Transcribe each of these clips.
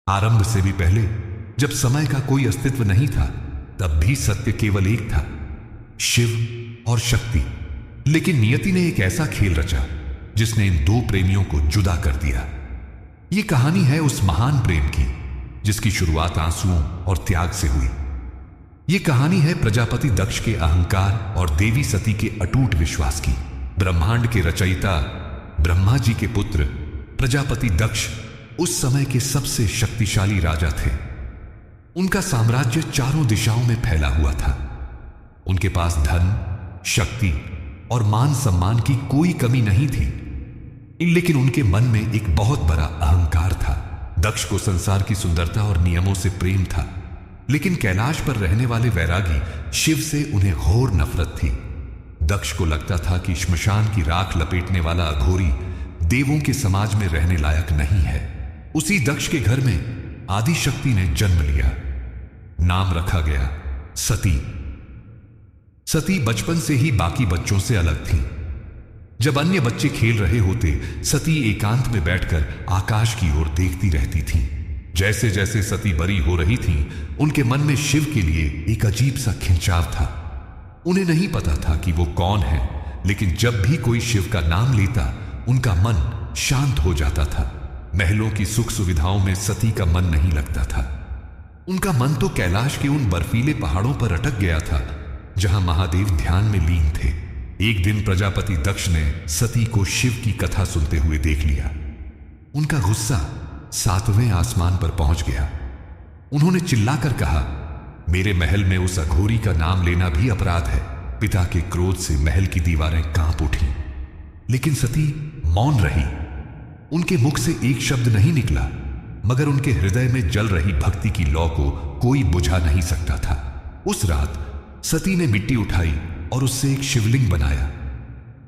आरंभ से भी पहले, जब समय का कोई अस्तित्व नहीं था, तब भी सत्य केवल एक था, शिव और शक्ति। लेकिन नियति ने एक ऐसा खेल रचा जिसने इन दो प्रेमियों को जुदा कर दिया। यह कहानी है उस महान प्रेम की जिसकी शुरुआत आंसुओं और त्याग से हुई। यह कहानी है प्रजापति दक्ष के अहंकार और देवी सती के अटूट विश्वास की। ब्रह्मांड के रचयिता ब्रह्मा जी के पुत्र प्रजापति दक्ष उस समय के सबसे शक्तिशाली राजा थे। उनका साम्राज्य चारों दिशाओं में फैला हुआ था। उनके पास धन, शक्ति और मान सम्मान की कोई कमी नहीं थी, लेकिन उनके मन में एक बहुत बड़ा अहंकार था। दक्ष को संसार की सुंदरता और नियमों से प्रेम था, लेकिन कैलाश पर रहने वाले वैरागी शिव से उन्हें घोर नफरत थी। दक्ष को लगता था कि श्मशान की राख लपेटने वाला अघोरी देवों के समाज में रहने लायक नहीं है। उसी दक्ष के घर में आदि शक्ति ने जन्म लिया। नाम रखा गया सती। सती बचपन से ही बाकी बच्चों से अलग थी। जब अन्य बच्चे खेल रहे होते, सती एकांत में बैठकर आकाश की ओर देखती रहती थी। जैसे जैसे सती बड़ी हो रही थी, उनके मन में शिव के लिए एक अजीब सा खिंचाव था। उन्हें नहीं पता था कि वो कौन है, लेकिन जब भी कोई शिव का नाम लेता, उनका मन शांत हो जाता था। महलों की सुख सुविधाओं में सती का मन नहीं लगता था। उनका मन तो कैलाश के उन बर्फीले पहाड़ों पर अटक गया था जहां महादेव ध्यान में लीन थे। एक दिन प्रजापति दक्ष ने सती को शिव की कथा सुनते हुए देख लिया। उनका गुस्सा 7वें आसमान पर पहुंच गया। उन्होंने चिल्लाकर कहा, मेरे महल में उस अघोरी का नाम लेना भी अपराध है। पिता के क्रोध से महल की दीवारें कांप उठी, लेकिन सती मौन रही। उनके मुख से एक शब्द नहीं निकला, मगर उनके हृदय में जल रही भक्ति की लौ को कोई बुझा नहीं सकता था। उस रात सती ने मिट्टी उठाई और उससे एक शिवलिंग बनाया।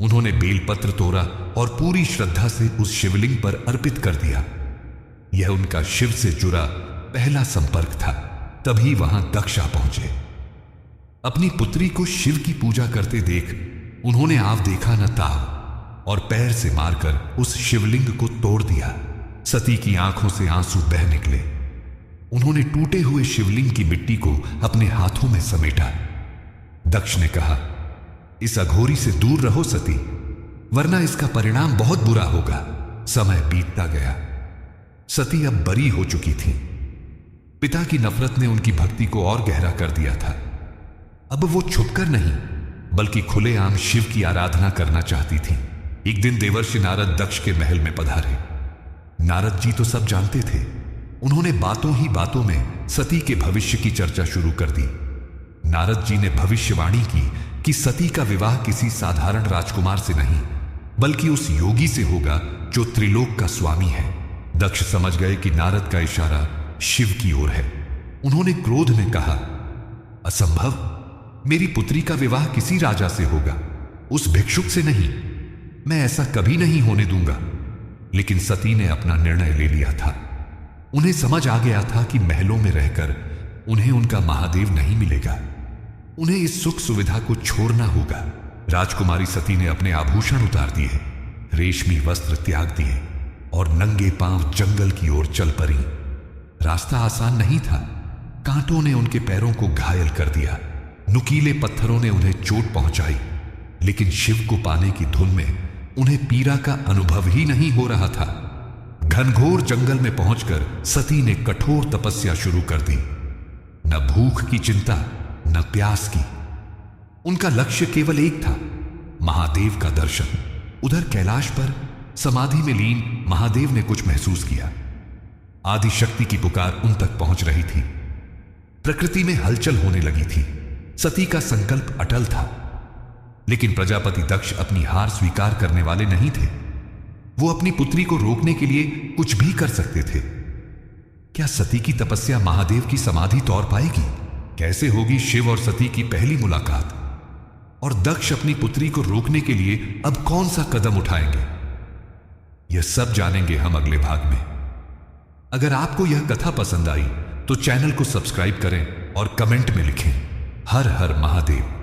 उन्होंने बेलपत्र तोड़ा और पूरी श्रद्धा से उस शिवलिंग पर अर्पित कर दिया। यह उनका शिव से जुड़ा पहला संपर्क था। तभी वहां दक्ष आ पहुंचे। अपनी पुत्री को शिव की पूजा करते देख उन्होंने आव देखा न ताव और पैर से मारकर उस शिवलिंग को तोड़ दिया। सती की आंखों से आंसू बह निकले। उन्होंने टूटे हुए शिवलिंग की मिट्टी को अपने हाथों में समेटा। दक्ष ने कहा, इस अघोरी से दूर रहो सती, वरना इसका परिणाम बहुत बुरा होगा। समय बीतता गया। सती अब बरी हो चुकी थी। पिता की नफरत ने उनकी भक्ति को और गहरा कर दिया था। अब वो छुपकर नहीं, बल्कि खुलेआम शिव की आराधना करना चाहती थी। एक दिन देवर्षि नारद दक्ष के महल में पधारे। नारद जी तो सब जानते थे। उन्होंने बातों ही बातों में सती के भविष्य की चर्चा शुरू कर दी। नारद जी ने भविष्यवाणी की कि सती का विवाह किसी साधारण राजकुमार से नहीं, बल्कि उस योगी से होगा जो त्रिलोक का स्वामी है। दक्ष समझ गए कि नारद का इशारा शिव की ओर है। उन्होंने क्रोध में कहा, असंभव, मेरी पुत्री का विवाह किसी राजा से होगा, उस भिक्षुक से नहीं। मैं ऐसा कभी नहीं होने दूंगा। लेकिन सती ने अपना निर्णय ले लिया था। उन्हें समझ आ गया था कि महलों में रहकर उन्हें उनका महादेव नहीं मिलेगा। उन्हें इस सुख सुविधा को छोड़ना होगा। राजकुमारी सती ने अपने आभूषण उतार दिए, रेशमी वस्त्र त्याग दिए और नंगे पांव जंगल की ओर चल पड़ी। रास्ता आसान नहीं था। कांटों ने उनके पैरों को घायल कर दिया। नुकीले पत्थरों ने उन्हें चोट पहुंचाई, लेकिन शिव को पाने की धुन में उन्हें पीड़ा का अनुभव ही नहीं हो रहा था। घनघोर जंगल में पहुंचकर सती ने कठोर तपस्या शुरू कर दी। न भूख की चिंता, न प्यास की। उनका लक्ष्य केवल एक था, महादेव का दर्शन। उधर कैलाश पर समाधि में लीन महादेव ने कुछ महसूस किया। आदि शक्ति की पुकार उन तक पहुंच रही थी। प्रकृति में हलचल होने लगी थी। सती का संकल्प अटल था, लेकिन प्रजापति दक्ष अपनी हार स्वीकार करने वाले नहीं थे। वो अपनी पुत्री को रोकने के लिए कुछ भी कर सकते थे। क्या सती की तपस्या महादेव की समाधि तोड़ पाएगी? कैसे होगी शिव और सती की पहली मुलाकात? और दक्ष अपनी पुत्री को रोकने के लिए अब कौन सा कदम उठाएंगे? यह सब जानेंगे हम अगले भाग में। अगर आपको यह कथा पसंद आई तो चैनल को सब्सक्राइब करें और कमेंट में लिखें, हर हर महादेव।